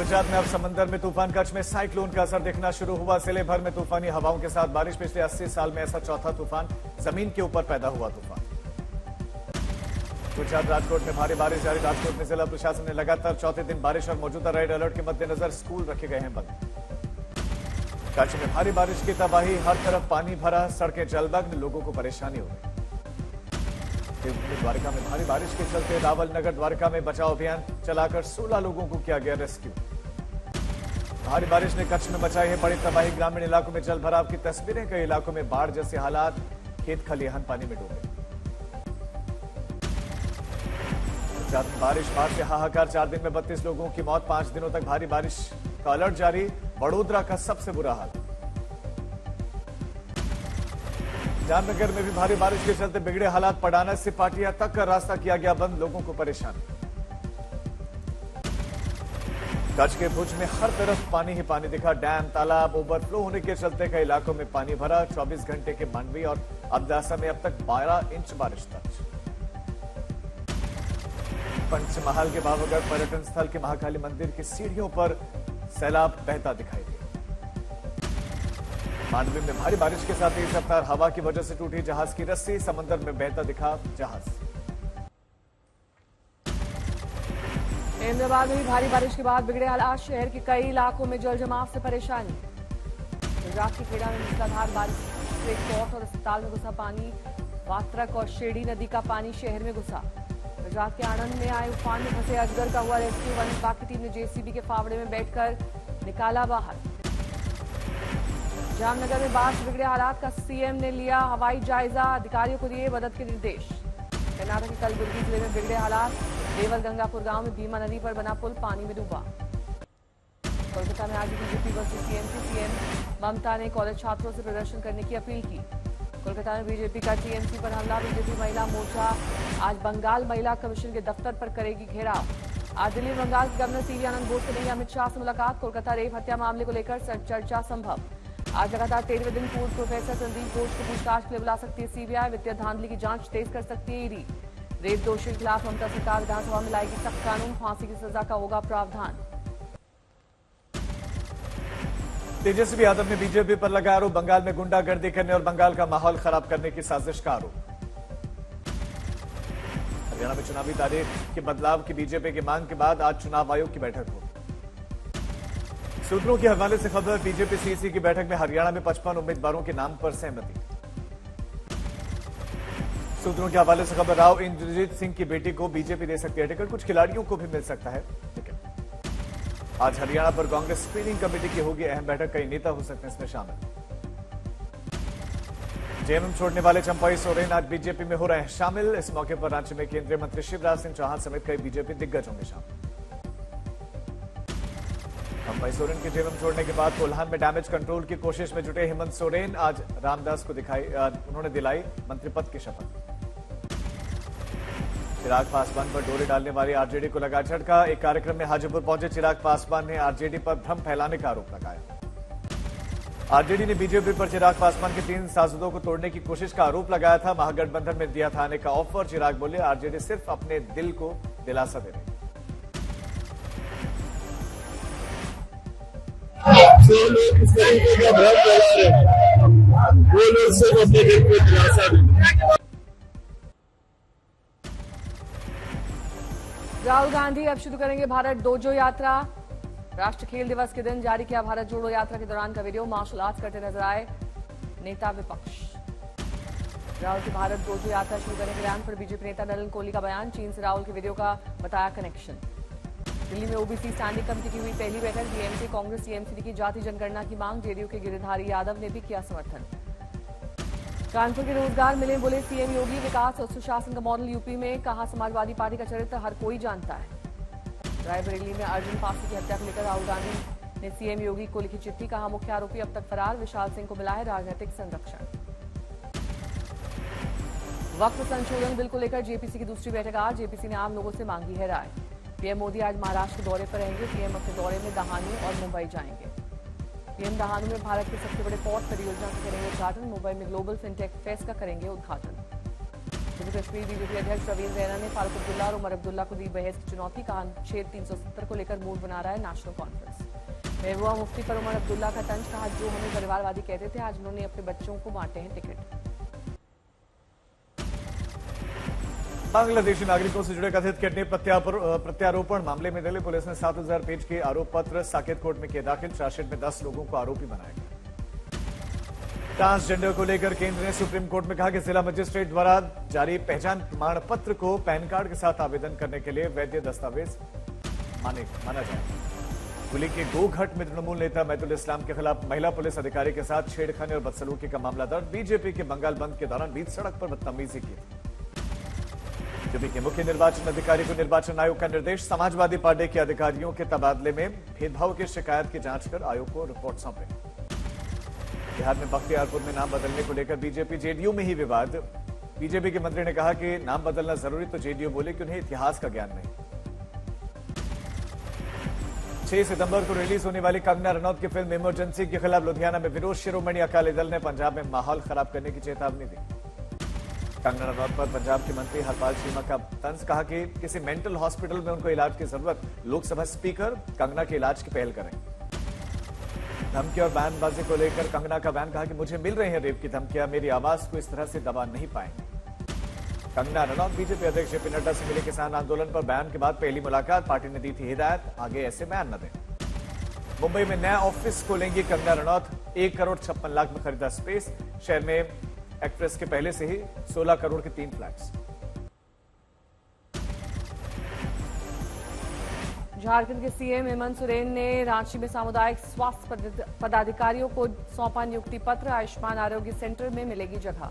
गुजरात में अब समंदर में तूफान, कच्छ में साइक्लोन का असर दिखना शुरू हुआ। जिले भर में तूफानी हवाओं के साथ बारिश। पिछले 80 साल में ऐसा चौथा तूफान जमीन के ऊपर पैदा हुआ तूफान। गुजरात राजकोट में भारी बारिश जारी। राजकोट में जिला प्रशासन ने लगातार चौथे दिन बारिश और मौजूदा रेड अलर्ट के मद्देनजर स्कूल रखे गए हैं बंद। कच्छ में भारी बारिश की तबाही, हर तरफ पानी भरा, सड़कें जलमग्न, लोगों को परेशानी हो रही। द्वारका में भारी बारिश के चलते रावल नगर द्वारका में बचाव अभियान चलाकर 16 लोगों को किया गया रेस्क्यू। भारी बारिश ने कच्छ में मचाई है बड़ी तबाही। ग्रामीण इलाकों में जल भराव की तस्वीरें। कई इलाकों में बाढ़ जैसे हालात, खेत खलिहान पानी में डूबे। गुजरात में बारिश, बाढ़ से हाहाकार। 4 दिन में 32 लोगों की मौत। 5 दिनों तक भारी बारिश का अलर्ट जारी। वडोदरा का सबसे बुरा हाल। जामनगर में भी भारी बारिश के चलते बिगड़े हालात। पडाना से पाटिया तक का रास्ता किया गया बंद, लोगों को परेशानी। कच्छ के भुज में हर तरफ पानी ही पानी दिखा। डैम, तालाब ओवरफ्लो होने के चलते कई इलाकों में पानी भरा। 24 घंटे के मांडवी और अब्दासा में अब तक 12 इंच बारिश दर्ज। पंचमहाल के बाबागढ़ पर्यटन स्थल के महाकाली मंदिर की सीढ़ियों पर सैलाब बहता दिखाई दिया। मांडवी में भारी बारिश के साथ तेज रफ्तार हवा की वजह से टूटी जहाज की रस्सी। समंदर में बहता दिखा जहाज। अहमदाबाद में भी भारी बारिश के बाद बिगड़े हालात। शहर के कई इलाकों में जल जमाव से परेशानी। गुजरात के खेड़ा में मूसलाधार बारिश से कोर्ट और अस्पताल में घुसा पानी। वात्रक और शेडी नदी का पानी शहर में घुसा। गुजरात के आणंद में आए उफान में फंसे अजगर का हुआ रेस्क्यू। वन विभाग की टीम ने जेसीबी के फावड़े में बैठकर निकाला बाहर। जामनगर में बाढ़ से बिगड़े हालात का सीएम ने लिया हवाई जायजा। अधिकारियों को दिए मदद के निर्देश। कर्नाटक के कलबुर्गी जिले में बिगड़े हालात। देवल गंगापुर गांव में भीमा नदी पर बना पुल पानी में डूबा। कोलकाता में आज बीजेपी वर्सेस टीएमसी। सीएम ममता ने कॉलेज छात्रों से प्रदर्शन करने की अपील की। कोलकाता में बीजेपी का टीएमसी पर हमला। बीजेपी महिला मोर्चा आज बंगाल महिला कमीशन के दफ्तर पर करेगी घेराव। आज दिल्ली में बंगाल के गवर्नर सीवी आनंद बोस करेंगे अमित शाह से मुलाकात। कोलकाता रेप हत्या मामले को लेकर चर्चा संभव। आज लगातार 13वें दिन पूर्व प्रोफेसर संदीप घोष को पूछताछ के लिए बुला सकती है सीबीआई। वित्तीय धांधली की जांच तेज कर सकती है ईडी। रेप दोषियों के खिलाफ ममता सरकार विधानसभा में लाएगी सख्त कानून। फांसी की सजा का होगा प्रावधान। तेजस्वी यादव ने बीजेपी पर लगाया आरोप। बंगाल में गुंडागर्दी करने और बंगाल का माहौल खराब करने की साजिश का आरोप। हरियाणा में चुनावी तारीख के बदलाव की बीजेपी की मांग के बाद आज चुनाव आयोग की बैठक होगी। सूत्रों के हवाले से खबर। बीजेपी सीईसी की बैठक में हरियाणा में 55 उम्मीदवारों के नाम पर सहमति। सूत्रों के हवाले से खबर। राव इंद्रजीत सिंह की बेटी को बीजेपी दे सकती है टिकट। कुछ खिलाड़ियों को भी मिल सकता है टिकट। आज हरियाणा पर कांग्रेस स्क्रीनिंग कमेटी की होगी अहम बैठक। कई नेता हो सकते हैं इसमें शामिल। जेएमएम छोड़ने वाले चंपाई सोरेन आज बीजेपी में हो रहे हैं शामिल। इस मौके पर राज्य में केंद्रीय मंत्री शिवराज सिंह चौहान समेत कई बीजेपी दिग्गज होंगे शामिल। चंपाई सोरेन के जेएमएम छोड़ने के बाद कोल्हान में डैमेज कंट्रोल की कोशिश में जुटे हेमंत सोरेन आज रामदास को उन्होंने दिलाई मंत्री पद की शपथ। चिराग पासवान पर डोरे डालने वाली आरजेडी को लगा झटका। एक कार्यक्रम में हाजीपुर पहुंचे चिराग पासवान ने आरजेडी पर भ्रम फैलाने का आरोप लगाया। आरजेडी ने बीजेपी पर चिराग पासवान के 3 सांसदों को तोड़ने की कोशिश का आरोप लगाया था। महागठबंधन में दिया था आने का ऑफर। चिराग बोले आरजेडी सिर्फ अपने दिल को दिलासा दे रही। जो लोग इस तरीके का भ्रम फैला रहे हैं वो लोग सिर्फ अपने दिल को दिलासा दें। राहुल गांधी अब शुरू करेंगे भारत डोजो यात्रा। राष्ट्रीय खेल दिवस के दिन जारी किया भारत जोड़ो यात्रा के दौरान का वीडियो। मार्शल आर्ट्स करते नजर आए नेता विपक्ष। राहुल की भारत डोजो यात्रा शुरू करने के बयान पर बीजेपी नेता नलिन कोहली का बयान। चीन से राहुल के वीडियो का बताया कनेक्शन। दिल्ली में ओबीसी स्टैंडिंग कमेटी की हुई पहली बैठक। डीएमके कांग्रेस टीएमसी की जाति जनगणना की मांग। जेडीयू के गिरिधारी यादव ने भी किया समर्थन। कानपुर के रोजगार मिले बोले सीएम योगी। विकास और सुशासन का मॉडल यूपी में। कहा समाजवादी पार्टी का चरित्र हर कोई जानता है। रायबरेली में अर्जुन पासी की हत्या को लेकर राहुल गांधी ने सीएम योगी को लिखी चिट्ठी। कहा मुख्य आरोपी अब तक फरार। विशाल सिंह को मिला है राजनीतिक संरक्षण। वक्फ संशोधन बिल को लेकर जेपीसी की दूसरी बैठक आज। जेपीसी ने आम लोगों से मांगी है राय। पीएम मोदी आज महाराष्ट्र के दौरे पर रहेंगे। पीएम अपने दौरे में दहानू और मुंबई जाएंगे। पीएम दहानू में भारत के सबसे बड़े पोर्ट परियोजना का करेंगे उद्घाटन। मुंबई में ग्लोबल फिनटेक फेस्ट का करेंगे उद्घाटन। जम्मू कश्मीर बीजेपी अध्यक्ष रवींद्र रैना ने फारूक अब्दुल्ला और उमर अब्दुल्ला को दी बहस की चुनौती। कहा अनुच्छेद 370 को लेकर मूड बना रहा है नेशनल कॉन्फ्रेंस। महबूबा मुफ्ती पर उमर अब्दुल्ला का तंज। कहा जो हमें परिवारवादी कहते थे आज उन्होंने अपने बच्चों को बांटे हैं टिकट। बांग्लादेशी नागरिकों से जुड़े कथित किडनी प्रत्यारोपण मामले में दिल्ली पुलिस ने 7000 पेज के आरोप पत्र साकेत कोर्ट में किए दाखिल। चार्जशीट में 10 लोगों को आरोपी बनाया गया। ट्रांसजेंडर को लेकर केंद्र ने सुप्रीम कोर्ट में कहा कि जिला मजिस्ट्रेट द्वारा जारी पहचान प्रमाण पत्र को पैन कार्ड के साथ आवेदन करने के लिए वैध दस्तावेज माना जाए। गुली के गोघट में तृणमूल नेता महतुल इस्लाम के खिलाफ महिला पुलिस अधिकारी के साथ छेड़खानी और बदसलूकी का मामला दर्ज। बीजेपी के बंगाल बंद के दौरान बीच सड़क पर बदतमीजी की। यूपी के मुख्य निर्वाचन अधिकारी को निर्वाचन आयोग का निर्देश। समाजवादी पार्टी के अधिकारियों के तबादले में भेदभाव की शिकायत की जांच कर आयोग को रिपोर्ट सौंपे। बिहार में बख्तियारपुर में नाम बदलने को लेकर बीजेपी जेडीयू में ही विवाद। बीजेपी के मंत्री ने कहा कि नाम बदलना जरूरी, तो जेडीयू बोले कि उन्हें इतिहास का ज्ञान नहीं। 6 सितंबर को रिलीज होने वाली कंगना रनौत की फिल्म इमरजेंसी के खिलाफ लुधियाना में विरोध। शिरोमणि अकाली दल ने पंजाब में माहौल खराब करने की चेतावनी दी। कंगना रनौत पर पंजाब के मंत्री हरपाल चीमा का तंज। कहा कि किसी मेंटल हॉस्पिटल में उनको इलाज की जरूरत, लोकसभा स्पीकर कंगना के इलाज की पहल करें। धमकी और बयानबाजी को लेकर कंगना का बयान। कहा कि मुझे मिल रही है रेप की धमकियां, मेरी आवाज को इस तरह से दबा नहीं पाएंगे। कंगना रनौत बीजेपी अध्यक्ष जेपी नड्डा से मिले किसान आंदोलन पर बयान के बाद पहली मुलाकात। पार्टी ने दी थी हिदायत, आगे ऐसे बयान न दें। मुंबई में नया ऑफिस खोलेंगी कंगना रनौत। 1 करोड़ 56 लाख में खरीदा स्पेस। शहर में एक्ट्रेस के पहले से ही 16 करोड़ के 3 फ्लैट्स। झारखंड के सीएम हेमंत सोरेन ने रांची में सामुदायिक स्वास्थ्य पदाधिकारियों को सौंपा नियुक्ति पत्र। आयुष्मान आरोग्य सेंटर में मिलेगी जगह।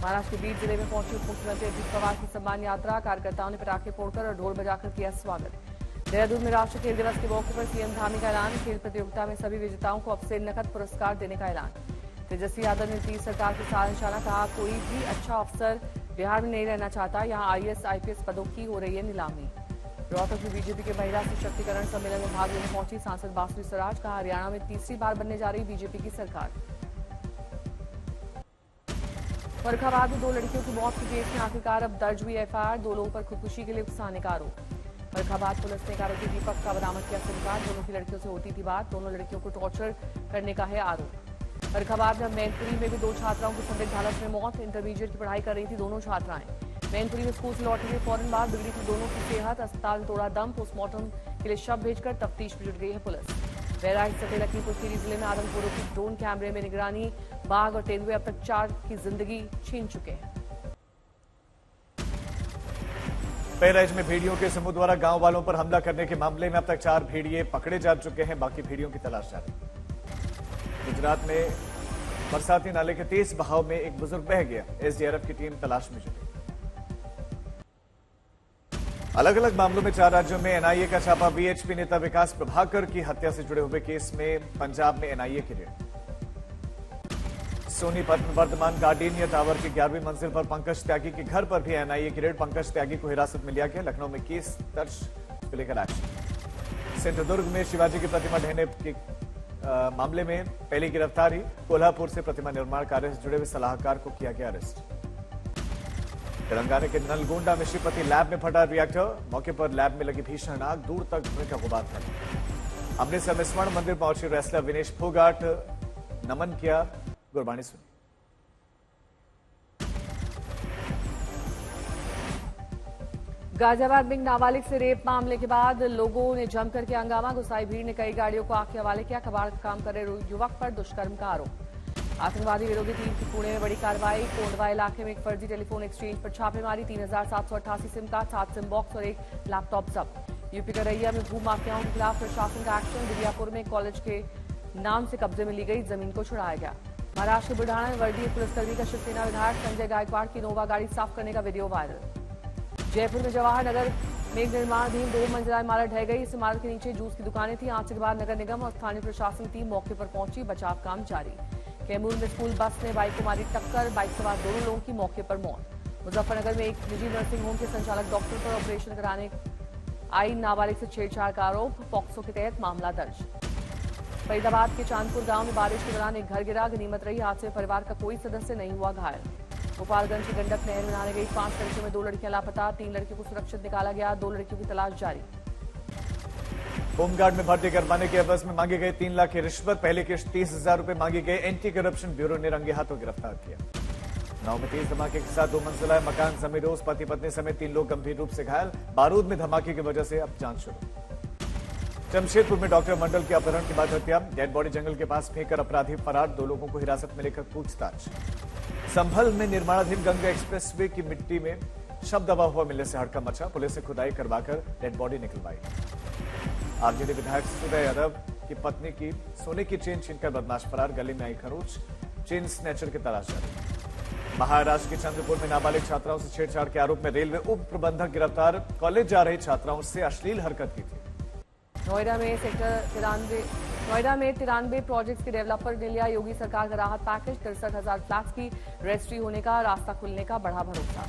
महाराष्ट्र के बीड जिले में पहुंची उप मुख्यमंत्री अजित पवार की सम्मान यात्रा। कार्यकर्ताओं ने पटाखे फोड़कर और ढोल बजाकर किया स्वागत। देहरादून में राष्ट्रीय खेल दिवस के मौके पर सीएम धामी का ऐलान। खेल प्रतियोगिता में सभी विजेताओं को अब से नकद पुरस्कार देने का ऐलान। तेजस्वी यादव ने नीतीश सरकार के साथ निशाना। कहा कोई भी अच्छा अफसर बिहार में नहीं रहना चाहता, यहाँ आईएएस आईपीएस पदों की हो रही है नीलामी। रोहतक में बीजेपी के महिला सशक्तिकरण सम्मेलन में भाग लेने पहुंची सांसद बासुरी स्वराज। कहा हरियाणा में तीसरी बार बनने जा रही बीजेपी की सरकार। फर्रुखाबाद में 2 लड़कियों की मौत के केस में आखिरकार अब दर्ज हुई एफआईआर। 2 लोगों पर खुदकुशी के लिए उकसाने का आरोप। फर्रुखाबाद पुलिस ने एक आरोपी दीपक का बरामद किया सिमकार। दोनों की लड़कियों से होती थी बात। दोनों लड़कियों को टॉर्चर करने का है आरोप। फर्रुखाबाद में मैनपुरी में भी 2 छात्राओं की संदिग्ध हालत में मौत। इंटरमीडिएट की पढ़ाई कर रही थी दोनों छात्राएं। मैनपुरी में स्कूल से लौटने के फौरन बाद बिगड़ी थी दोनों की सेहत। अस्पताल में तोड़ा दम। पोस्टमार्टम के लिए शव भेजकर तफ्तीश में जुट गई है पुलिस। बहराइच सटे लखीमपुर खीरी जिले में आदमखोरों की ड्रोन कैमरे में निगरानी। बाघ और तेंदुए अब तक 4 की जिंदगी छीन चुके हैं। बहराइच में भेड़ियों के समूह द्वारा गांव वालों पर हमला करने के मामले में अब तक 4 भेड़िए पकड़े जा चुके हैं। बाकी भेड़ियों की तलाश जारी। गुजरात में बरसाती नाले के तेज बहाव में एक बुजुर्ग बह गया। एसडीआरएफ की टीम तलाश में जुटी। अलग अलग मामलों में 4 राज्यों में एनआईए का छापा। बीएचपी नेता विकास प्रभाकर की हत्या से जुड़े हुए केस में पंजाब में एनआईए की रेड। सोनीपत में वर्धमान गार्डिनिया टावर की 11वीं मंजिल पर पंकज त्यागी के घर पर भी एनआईए की रेड। पंकज त्यागी को हिरासत में लिया गया। लखनऊ में केस दर्ज को लेकर एक्शन। सिंधुदुर्ग में शिवाजी की प्रतिमा ढहने के मामले में पहली गिरफ्तारी। कोल्हापुर से प्रतिमा निर्माण कार्य से जुड़े हुए सलाहकार को किया गया अरेस्ट। तेलंगाना के नलगोंडा में श्रीपति लैब में फटा रिएक्टर। मौके पर लैब में लगी भीषण आग। दूर तक धुएं का गुबार फैला। अमृतसर में स्वर्ण मंदिर पहुंचे रेसलर विनेश फोगाट। नमन किया, गुरबानी सुनी। गाजियाबाद में नाबालिग से रेप मामले के बाद लोगों ने जमकर किया हंगामा। गुस्साई भीड़ ने कई गाड़ियों को आग के हवाले किया। कबाड़ का काम कर रहे युवक पर दुष्कर्म का आरोप। आतंकवादी विरोधी टीम की पुणे में बड़ी कार्रवाई। कोंडवा इलाके में एक फर्जी टेलीफोन एक्सचेंज पर छापेमारी। 3788 सिम कार्ड, 7 सिम बॉक्स और 1 लैपटॉप जब्त। यूपी के रैया में भू माफियाओं के खिलाफ प्रशासन का एक्शन। दिव्यापुर में कॉलेज के नाम से कब्जे में ली गई जमीन को छुड़ाया गया। महाराष्ट्र के बुढ़ाना में वर्दी पुलिसकर्मी का शिवसेना विधायक संजय गायकवाड़ की इनोवा गाड़ी साफ करने का वीडियो वायरल। जयपुर में जवाहर नगर में एक निर्माणाधीन 2 मंजिला इमारत ढह गई। इस इमारत के नीचे जूस की दुकानें थी। आंच के बाद नगर निगम और स्थानीय प्रशासन टीम मौके पर पहुंची। बचाव काम जारी। कैमूर में स्कूल बस ने बाइक को मारी टक्कर। बाइक सवार 2 लोगों की मौके पर मौत। मुजफ्फरनगर में एक निजी नर्सिंग होम के संचालक डॉक्टर पर ऑपरेशन कराने आई नाबालिग से छेड़छाड़ का आरोप। पॉक्सो के तहत मामला दर्ज। फरीदाबाद के चांदपुर गांव में बारिश के दौरान एक घर गिरा। गनीमत रही हादसे में परिवार का कोई सदस्य नहीं हुआ घायल। गोपालगंज की गंडक नहर में नहाने गई 5 लड़कियों में 2 लड़कियां लापता, 3 लड़कियों को सुरक्षित निकाला गया, 2 लड़कियों की तलाश जारी। होमगार्ड में भर्ती करवाने के एवज में मांगी गई 3 लाख की रिश्वत, पहली किश्त 30,000 रुपए मांगी गई। एंटी करप्शन ब्यूरो ने रंगे हाथों गिरफ्तार किया। नाव में तेज धमाके के साथ 2 मंजिला मकान समेत पति पत्नी समेत 3 लोग गंभीर रूप से घायल, बारूद में धमाके की वजह से अब जांच शुरू। जमशेदपुर में डॉक्टर मंडल के अपहरण के बाद हत्या, डेड बॉडी जंगल के पास फेंककर अपराधी फरार, 2 लोगों को हिरासत में लेकर पूछताछ। संभल में निर्माणाधीन गंगा एक्सप्रेसवे की मिट्टी में शव दबा हुआ मिलने से हड़कंप मचा, पुलिस ने खुदाई करवाकर डेड बॉडी निकलवाई। आरजेडी विधायक सुदय यादव की पत्नी की सोने की चेन छीनकर बदमाश फरार, गले में आई खरोच, चेन स्नैचर की तलाश जारी। महाराष्ट्र के चंद्रपुर में नाबालिग छात्राओं से छेड़छाड़ के आरोप में रेलवे उप प्रबंधक गिरफ्तार, कॉलेज जा रही छात्राओं से अश्लील हरकत की थी। नोएडा में 93 प्रोजेक्ट्स के डेवलपर ने लिया योगी सरकार का राहत पैकेज, 63,000 फ्लैट्स की रजिस्ट्री होने का, रास्ता खुलने का बढ़ा भरोसा।